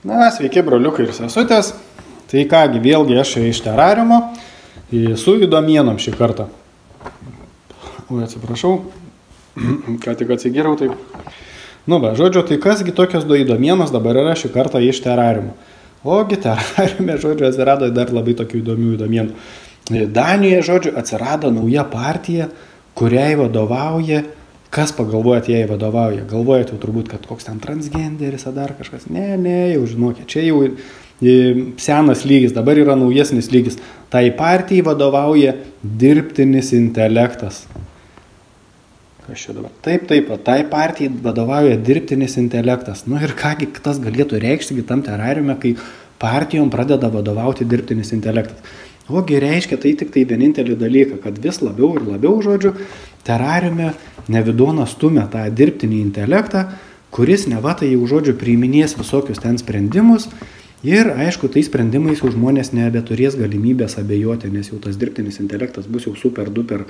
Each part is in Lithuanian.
Na, sveiki, broliukai ir sesutės. Tai kągi, vėlgi aš iš terariumo su įdomienom šį kartą. Oi, atsiprašau, ką tik atsigėriau, taip. Nu, va, žodžiu, tai kasgi tokios du įdomienos dabar yra šį kartą iš terariumo. Ogi terariume, žodžiu, atsirado dar labai tokių įdomių įdomienų. Danijoje, žodžiu, atsirado nauja partija, kuriai vadovauja. Kas pagalvojat, jai vadovauja? Galvojat jau turbūt, kad koks ten transgenderis ar dar kažkas. Ne, jau žinokit, čia jau senas lygis, dabar yra naujesnis lygis. Tai partijai vadovauja dirbtinis intelektas. Kas čia dabar? Taip, tai partijai vadovauja dirbtinis intelektas. Nu ir kągi tas galėtų reikšti tam terariume, kai partijom pradeda vadovauti dirbtinis intelektas. Ogi reiškia tai tik tai vienintelį dalyką, kad vis labiau ir labiau, žodžiu, terariume Nevidonas stumia tą dirbtinį intelektą, kuris neva tai jau, žodžiu, priiminės visokius ten sprendimus ir, aišku, tai sprendimais jau žmonės nebeturės galimybės abejoti, nes jau tas dirbtinis intelektas bus jau super duper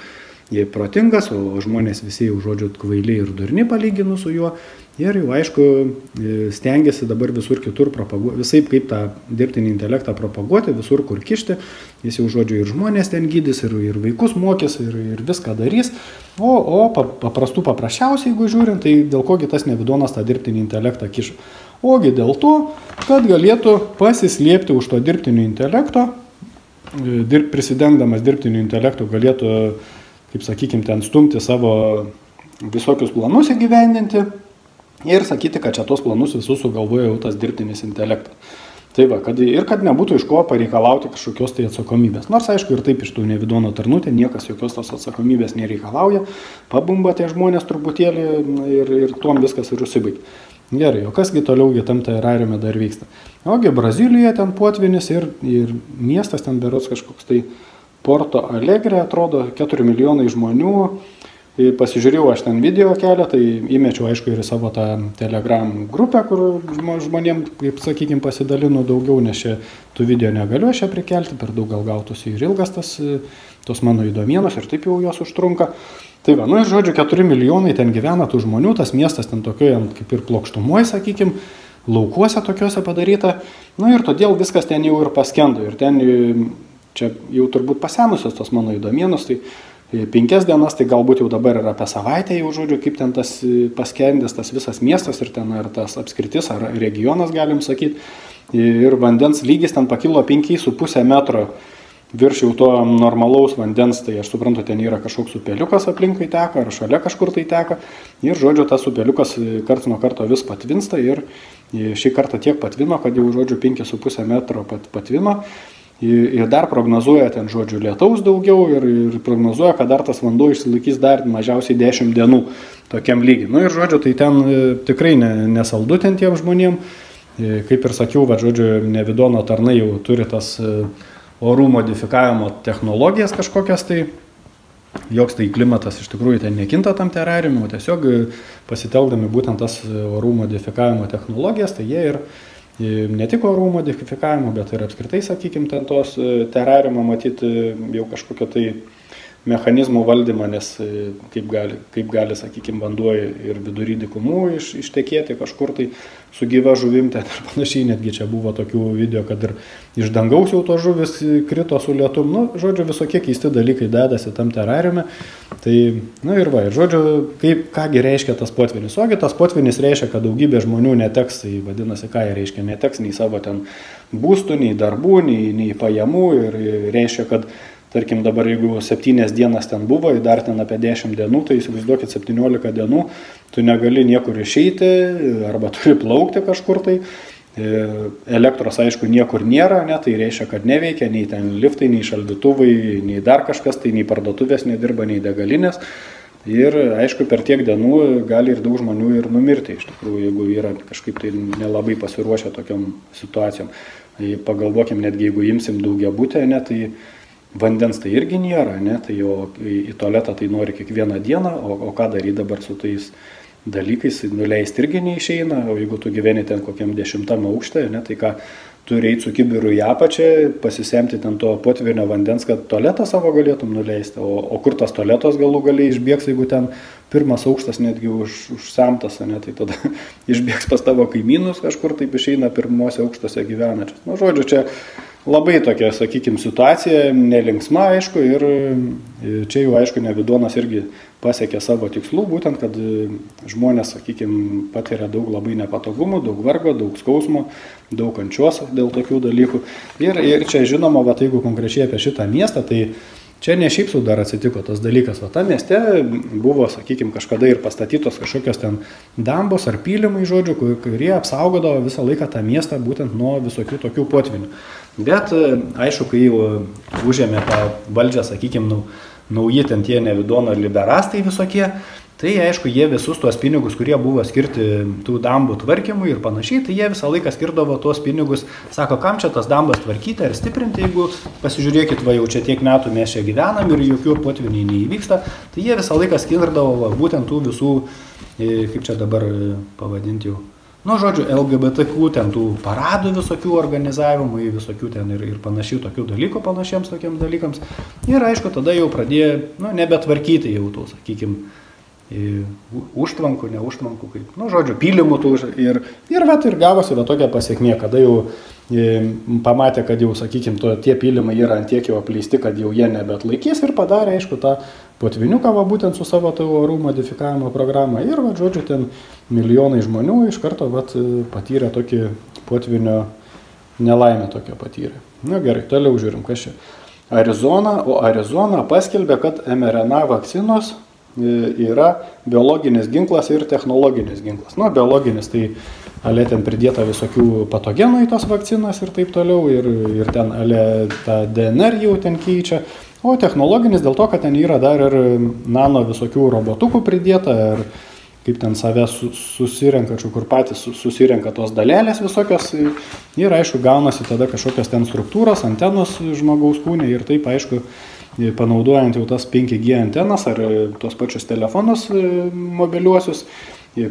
protingas, o žmonės visi jau, žodžiu, kvailiai ir durni palyginus su juo ir jau, aišku, stengiasi dabar visur kitur propaguoti, visai kaip tą dirbtinį intelektą propaguoti, visur kur kišti, jis jau, žodžiu, ir žmonės ten gydys, ir vaikus mokys, ir viską darys, o paprasčiausiai, jeigu žiūrint, tai dėl kogi tas Nevidonas tą dirbtinį intelektą kiša. Ogi dėl to, kad galėtų pasislėpti už to dirbtinio intelekto, prisidengdamas dirbtinio intelekto galėtų, kaip sakykim, ten stumti savo visokius planus įgyvendinti ir sakyti, kad čia tos planus visus sugalvoja jau tas dirbtinis intelektas. Tai va, kad nebūtų iš ko pareikalauti kažkokios tai atsakomybės. Nors, aišku, ir taip iš tų Nevidono tarnutė niekas jokios tos atsakomybės nereikalauja, pabumba tie žmonės truputėlį ir tuom viskas ir užsibaigė. Gerai, o kasgi toliaugi tam terariume dar vyksta? Ogi Brazilijoje ten potvinis ir miestas ten berods kažkoks tai Porto Alegre, atrodo, 4 milijonai žmonių. Pasižiūrėjau aš ten video kelią, tai įmečiau, aišku, ir į savo tą Telegram grupę, kur žmonėm, kaip sakykime, pasidalinu daugiau, nes čia tų video negaliu aš čia prikelti, per daug gal gautųsi ir ilgas tos mano įdomienos ir taip jau jos užtrunka. Tai va, nu ir žodžiu, 4 milijonai ten gyvena tų žmonių, tas miestas ten tokioje kaip ir plokštumoje, sakykime, laukuose tokiuose padaryta, nu ir todėl viskas ten jau ir paskendo ir ten čia jau turbūt pasenusios tos mano įdomienos, tai 5 dienas, tai galbūt jau dabar yra apie savaitę jau, žodžiu, kaip ten tas paskendęs tas visas miestas ir ten ar tas apskritis ar regionas, galim sakyti, ir vandens lygis ten pakilo 5,5 metro virš jau to normalaus vandens, tai aš suprantu, ten yra kažkoks upeliukas aplinkui teka, ar šalia kažkur tai teka, ir žodžiu, tas upeliukas karts nuo karto vis patvinsta ir šį kartą tiek patvino, kad jau, žodžiu, 5,5 metro patvino. Ir dar prognozuoja ten, žodžiu, lietaus daugiau ir prognozuoja, kad dar tas vanduo išsilaikys dar mažiausiai 10 dienų tokiam lygiai. Nu ir, žodžiu, tai ten tikrai nesaldu ten tiem žmonėm. Kaip ir sakiau, va, žodžiu, Nevidono tarnai jau turi tas orų modifikavimo technologijas kažkokias, tai joks tai klimatas iš tikrųjų ten nekinta tam terariume, o tiesiog pasitelkdami būtent tas orų modifikavimo technologijas, tai jie ir ne tik orų modifikavimo, bet ir apskritai, sakykime, ten tos terariumo matyti jau kažkokio tai mechanizmų valdymą, nes kaip gali, sakykime, vanduo ir vidury dykumų ištekėti kažkur tai su gyva žuvim, ten ir panašiai, netgi čia buvo tokių video, kad ir iš dangaus jau to žuvis krito su lietum, nu, žodžiu, visokie keisti dalykai dedasi tam terariume, tai, nu ir va, ir žodžiu, kągi reiškia tas potvinis, ogi tas potvinis reiškia, kad daugybė žmonių neteks, tai vadinasi, ką jie reiškia, neteks nei savo ten būstų, nei darbų, nei pajamų ir reiškia, kad tarkim dabar jeigu 7 dienas ten buvo, dar ten apie 10 dienų, tai įsivaizduokit 17 dienų, tu negali niekur išeiti arba turi plaukti kažkur tai. Elektros, aišku, niekur nėra, ne, tai reiškia, kad neveikia nei ten liftai, nei šaldytuvai, nei dar kažkas, tai nei parduotuvės nedirba, nei degalinės. Ir, aišku, per tiek dienų gali ir daug žmonių ir numirti, iš tikrųjų, jeigu yra kažkaip tai nelabai pasiruošę tokiam situacijom. Pagalvokim, netgi jeigu imsim daugiabutę, ne, tai vandens tai irgi nėra, ne, tai jau į tualetą tai nori kiekvieną dieną, o ką daryti dabar su tais dalykais, nuleisti irgi neišeina, o jeigu tu gyveni ten kokiam 10 aukšte, ne, tai ką turi eiti su kibiru į apačią, pasisemti ten to potvyrio vandens, kad tualetą savo galėtum nuleisti, o kur tas tualetos galų galiai išbėgs, jeigu ten pirmas aukštas netgi užsemtas, ne, tai tada išbėgs pas tavo kaimynus kažkur, taip išeina pirmose aukštose gyvenančios. Nu, žodžiu, čia labai tokia, sakykime, situacija, nelinksma, aišku, ir čia jau, aišku, Nevidonas irgi pasiekė savo tikslų, būtent, kad žmonės, sakykime, patiria daug labai nepatogumų, daug vargo, daug skausmo, daug kančios dėl tokių dalykų. Ir čia, žinoma, va, jeigu konkrečiai apie šitą miestą, tai čia ne šiaip sau dar atsitiko tas dalykas, o ta mieste buvo, sakykime, kažkada ir pastatytos kažkokios ten dambos ar pylimai, žodžiu, kurie apsaugodavo visą laiką tą miestą būtent nuo visokių tokių potvinių. Bet, aišku, kai jau užėmė tą valdžią, sakykime, nauji ten tie Nevidono liberastai visokie, tai aišku, jie visus tuos pinigus, kurie buvo skirti tų dambų tvarkymui ir panašiai, tai jie visą laiką skirdavo tuos pinigus, sako, kam čia tas dambas tvarkyti ar stiprinti, jeigu pasižiūrėkit, va jau čia tiek metų mes čia gyvenam ir jokių potviniai neįvyksta, tai jie visą laiką skirdavo va, būtent tų visų, kaip čia dabar pavadinti jau, nu, žodžiu, LGBTQ, ten tų paradų visokių organizavimų, visokių ten ir panašių tokių dalykų, panašiems tokiems dalykams. Ir aišku, tada jau pradėjo, nu, nebetvarkyti jau tų, sakykime, užtvankų, neužtvankų, kaip, nu, žodžiu, pylimų tų ir gavosi va tokia pasiekmė, kada jau pamatė, kad jau, sakykime, tie pylimai yra antiek jau apleisti, kad jau jie nebeatlaikys ir padarė, aišku, tą potviniuką va būtent su savo orų modifikavimo programą ir, va, žodžiu, ten milijonai žmonių iš karto, va, patyrė tokį potvinio nelaimę tokią patyrė. Na gerai, toliau žiūrim, kas čia. Arizona paskelbė, kad mRNA vakcinos yra biologinis ginklas ir technologinis ginklas. Nu, biologinis tai ale ten pridėta visokių patogenų į tas vakcinas ir taip toliau, ir ten ale tą DNR jau ten keičia. O technologinis dėl to, kad ten yra dar ir nano visokių robotukų pridėta, ir kaip ten save susirenkačių, kur patys susirenka tos dalelės visokios. Ir aišku, gaunasi tada kažkokios ten struktūros, antenos žmogaus kūne ir taip, aišku, panaudojant jau tas 5G antenas ar tos pačius telefonus mobiliuosius,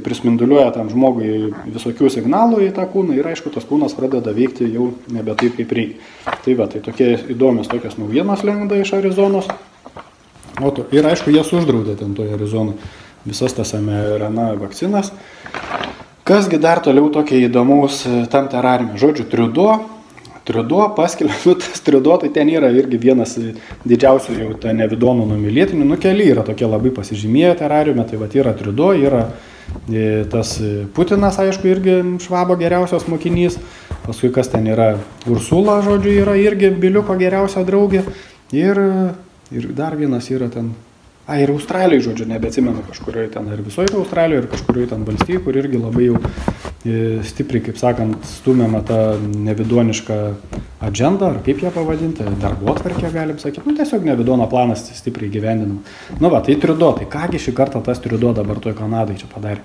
prisminduliuoja tam žmogui visokių signalų į tą kūną ir aišku, tas kūnas pradeda veikti jau nebe taip, kaip reikia. Tai va, tai tokie įdomios tokios naujienos lenda iš Arizonos. Ir aišku, jas uždraudė ten toje Arizonoje visas tas mRNA vakcinas. Kasgi dar toliau tokie įdomaus tam terariume? Žodžiu, Trudeau paskelbė, tas Trudeau tai ten yra irgi vienas didžiausių jau ta Nevidonų numylėtinių, nu keli yra tokie labai pasižymėję terariume, tai va yra Trudeau, yra tas Putinas, aišku, irgi Švabo geriausias mokinys, paskui kas ten yra Ursula, žodžiu, yra irgi Biliuko geriausia draugė ir dar vienas yra ten, ir Australijai, žodžiu, nebeatsimenu kažkurioje ten, ar visoje Australijoje, ir kažkurioje ten valstyje, kur irgi labai jau stipriai, kaip sakant, stumiama tą nevidonišką agendą, ar kaip ją pavadinti, darbotvarkę galim sakyti, nu tiesiog Nevidono planas stipriai gyvendinama. Nu va, tai Trudeau, tai kągi šį kartą tas Trudeau dabar toj Kanadai čia padarė.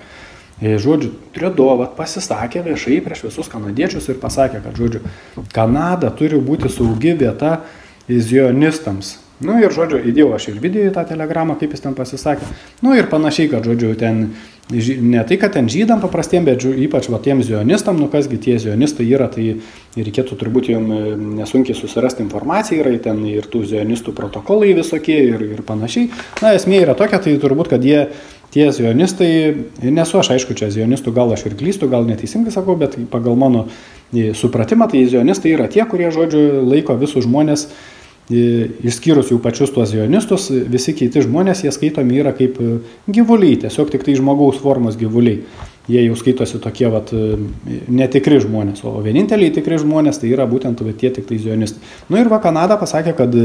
Žodžiu, Trudeau pasisakė viešai prieš visus kanadiečius ir pasakė, kad, žodžiu, Kanada turi būti saugi vieta zionistams. Nu ir, žodžiu, įdėjau aš ir video į tą telegramą, kaip jis ten pasisakė. Nu ir panašiai, kad, žodžiu, ten ne tai, kad ten žydam paprastiem, bet ypač va tiem zionistam, nu kasgi tie zionistai yra, tai reikėtų turbūt jom nesunkiai susirasti informaciją, yra ten ir tų zionistų protokolai visokie ir panašiai. Na, esmė yra tokia, tai turbūt, kad tie zionistai, nesu aš aišku čia zionistų, gal aš ir klystu, gal neteisingai sakau, bet pagal mano supratimą, tai zionistai yra tie, kurie, žodžiu, laiko visus žmonės, išskyrus jų pačius tuos zionistus, visi kiti žmonės, jie skaitomi yra kaip gyvuliai, tiesiog tik tai žmogaus formos gyvuliai. Jie jau skaitosi tokie vat, netikri žmonės, o vieninteliai tikri žmonės tai yra būtent tie tik tai zionistai. Nu ir va Kanada pasakė, kad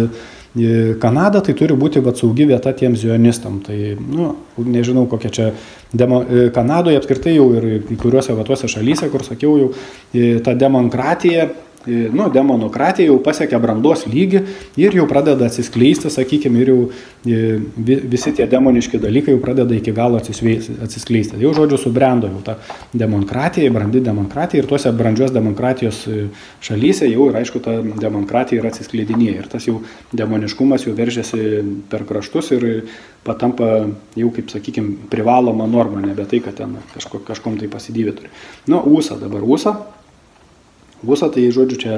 Kanada tai turi būti vat, saugi vieta tiems zionistam. Tai, nu, nežinau, kokia čia Kanadoje apskritai jau ir į kuriuose vatuose šalyse, kur sakiau jau, ta demokratija, nu, demonokratija jau pasiekia brandos lygį ir jau pradeda atsiskleisti, sakykime, ir jau visi tie demoniški dalykai jau pradeda iki galo atsiskleisti. Jau, žodžiu, subrendo jau ta demokratija, brandi demokratija ir tuose brandžios demokratijos šalyse jau ir, aišku, ta demokratija yra atsiskleidinėje ir tas jau demoniškumas jau veržiasi per kraštus ir patampa jau, kaip, sakykime, privaloma norma, nebe tai, kad ten kažkom tai pasidyvė turi. Nu, USA dabar USA. busą, tai žodžiu čia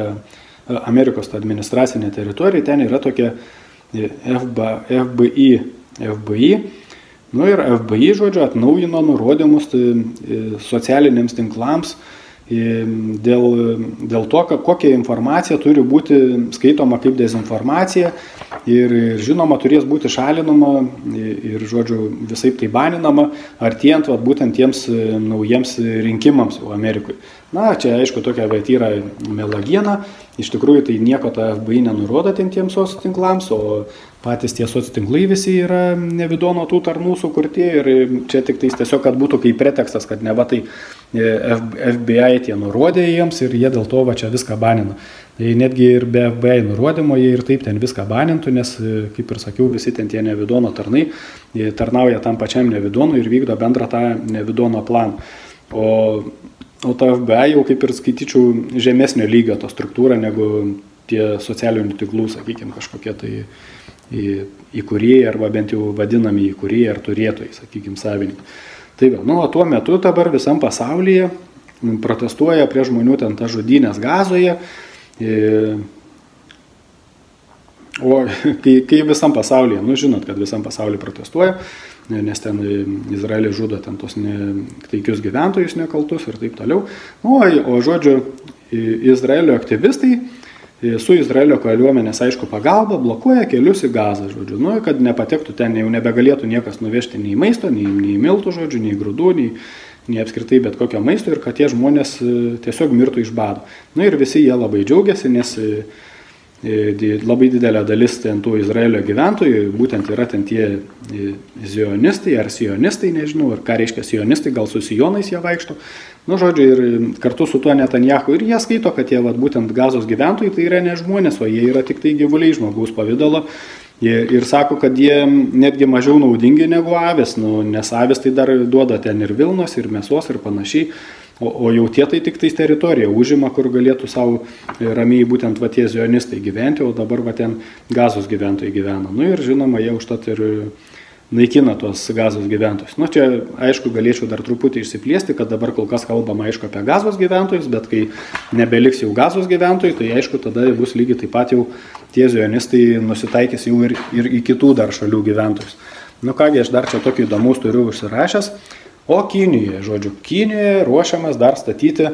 Amerikos administracinė teritorija, ten yra tokia FBI. Nu ir FBI, žodžiu, atnaujino nurodymus socialiniams tinklams dėl to, kokia informacija turi būti skaitoma kaip dezinformacija ir žinoma turės būti šalinama ir, žodžiu, visaip tai baninama, artėjant būtent tiems naujiems rinkimams Amerikoje. Na, čia aišku tokia yra melagiena, iš tikrųjų tai nieko ta FBI nenurodo tiems sociotinklams, o patys tie sociotinklai visi yra nevidono tų tarnų sukurti ir čia tik tais tiesiog, kad būtų kaip pretekstas, kad ne va tai FBI tie nurodė jiems ir jie dėl to va čia viską banina. Tai netgi ir be FBI nurodymo jie ir taip ten viską banintų, nes, kaip ir sakiau, visi ten tie nevidono tarnai tarnauja tam pačiam nevidonui ir vykdo bendrą tą nevidono planą. O ta FBI jau kaip ir skaityčiau žemesnio lygio to struktūrą negu tie socialinių tinklų, sakykime, kažkokie tai įkūrėjai arba bent jau vadinami įkūrėjai ar turėtojai, sakykime, savininkai. Tai o tuo metu dabar visam pasaulyje protestuoja prie žmonių ten tas žudynės Gazoje. O kai visam pasaulyje, žinot, kad visam pasaulyje protestuoja, nes ten Izraelis žudo ten tos taikius gyventojus nekaltus ir taip toliau. O žodžiu, Izraelio aktyvistai su Izraelio kariuomenės, aišku, pagalba blokuoja kelius į Gazą, žodžiu, kad nepatektų ten, jau nebegalėtų niekas nuvežti nei maisto, nei miltų, žodžiu, nei grūdų, nei apskritai bet kokio maisto ir kad tie žmonės tiesiog mirtų iš bado. Ir visi jie labai džiaugiasi, nes labai didelė dalis ten tų Izraelio gyventojų, būtent yra ten tie zionistai ar sionistai, nežinau, ar ką reiškia sionistai, gal su sijonais jie vaikšto. Žodžiu, ir kartu su tuo Netanjahu ir jie skaito, kad jie būtent Gazos gyventojai tai yra ne žmonės, o jie yra tik tai gyvuliai žmogaus pavidalo. Ir sako, kad jie netgi mažiau naudingi negu avis, nes avis tai dar duoda ten ir vilnos, ir mėsos, ir panašiai. O jau tie tai tik tais teritorija užima, kur galėtų savo ramiai būtent tie zionistai gyventi, o dabar ten Gazos gyventojai gyvena. Ir žinoma, jie užtat ir naikina tuos Gazos gyventojus. Čia, aišku, galėčiau dar truputį išsiplėsti, kad dabar kol kas kalbama, aišku, apie Gazos gyventojus, bet kai nebeliks jau Gazos gyventojų, tai aišku, tada bus lygiai taip pat jau tie zionistai nusitaikys jau ir į kitų dar šalių gyventojus. Kągi, aš dar čia tokį įdomus turiu užsirašęs. O Kinijoje, žodžiu, Kinijoje ruošiamas dar statyti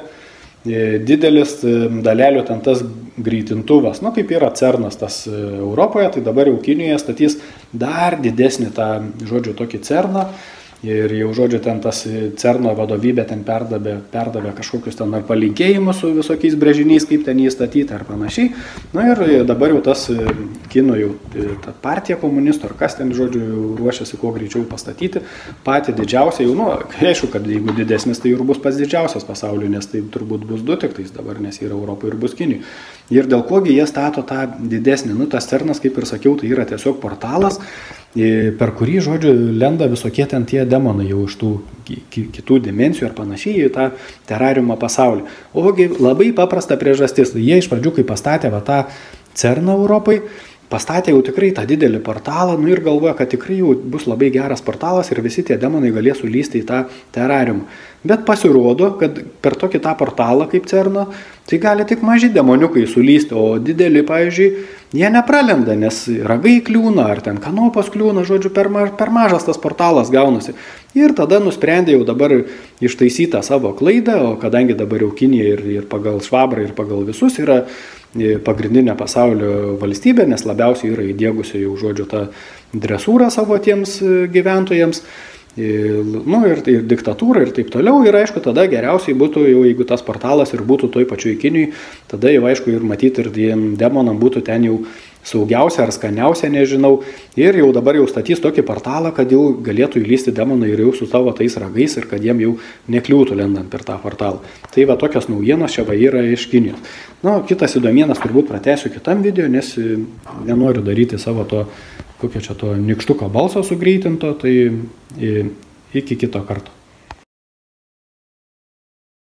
didelis dalelių ten tas greitintuvas, kaip yra CERNas tas Europoje, tai dabar jau Kinijoje statys dar didesnį tą, žodžiu, tokį CERNą. Ir jau, žodžiu, ten tas CERNo vadovybė ten perdavė kažkokius ten ar palinkėjimus su visokiais brėžiniais, kaip ten jį statyti ar panašiai. Ir dabar jau tas Kinų jau ta partija komunistų ar kas ten, žodžiu, ruošiasi kuo greičiau pastatyti. Patį didžiausią jau, aišku, kad jeigu didesnis, tai ir bus pats didžiausias pasaulyje, nes tai turbūt bus du tik tais dabar, nes yra Europoje ir bus Kinijai. Ir dėl kogi jie stato tą didesnį, tas CERNas, kaip ir sakiau, tai yra tiesiog portalas, per kurį, žodžiu, lenda visokie ten tie demonai jau iš tų kitų dimensijų ar panašiai į tą terariumą pasaulį. Ogi labai paprasta priežastis. Jie iš pradžių, kai pastatė tą CERNą Europai, pastatė jau tikrai tą didelį portalą, ir galvoja, kad tikrai jau bus labai geras portalas ir visi tie demonai galės sulysti į tą terariumą. Bet pasirodo, kad per tokį tą portalą kaip CERNą, tai gali tik maži demoniukai sulysti, o dideli, pavyzdžiui, jie nepralenda, nes ragai kliūna, ar ten kanopos kliūna, žodžiu, per mažas tas portalas gaunasi. Ir tada nusprendė jau dabar ištaisytą savo klaidą, o kadangi dabar jau Kinija ir pagal Švabrą, ir pagal visus yra pagrindinė pasaulio valstybė, nes labiausiai yra įdiegusi jau, žodžiu, tą dresūrą savo tiems gyventojams, ir diktatūrą ir taip toliau. Ir aišku, tada geriausiai būtų, jau, jeigu tas portalas ir būtų toj pačioj Kinijai, tada jau aišku ir matyti ir demonam būtų ten jau saugiausia ar skaniausia, nežinau. Ir jau dabar jau statys tokį portalą, kad jau galėtų įlysti demonai ir jau su savo tais ragais ir kad jiem jau nekliūtų lendant per tą portalą. Tai tokios naujienos čia yra iš Kinijos. Kitas įdomienas turbūt pratęsiu kitam video, nes nenoriu daryti savo to, kokio čia to nykštuko balso sugreitinto, tai iki kito karto.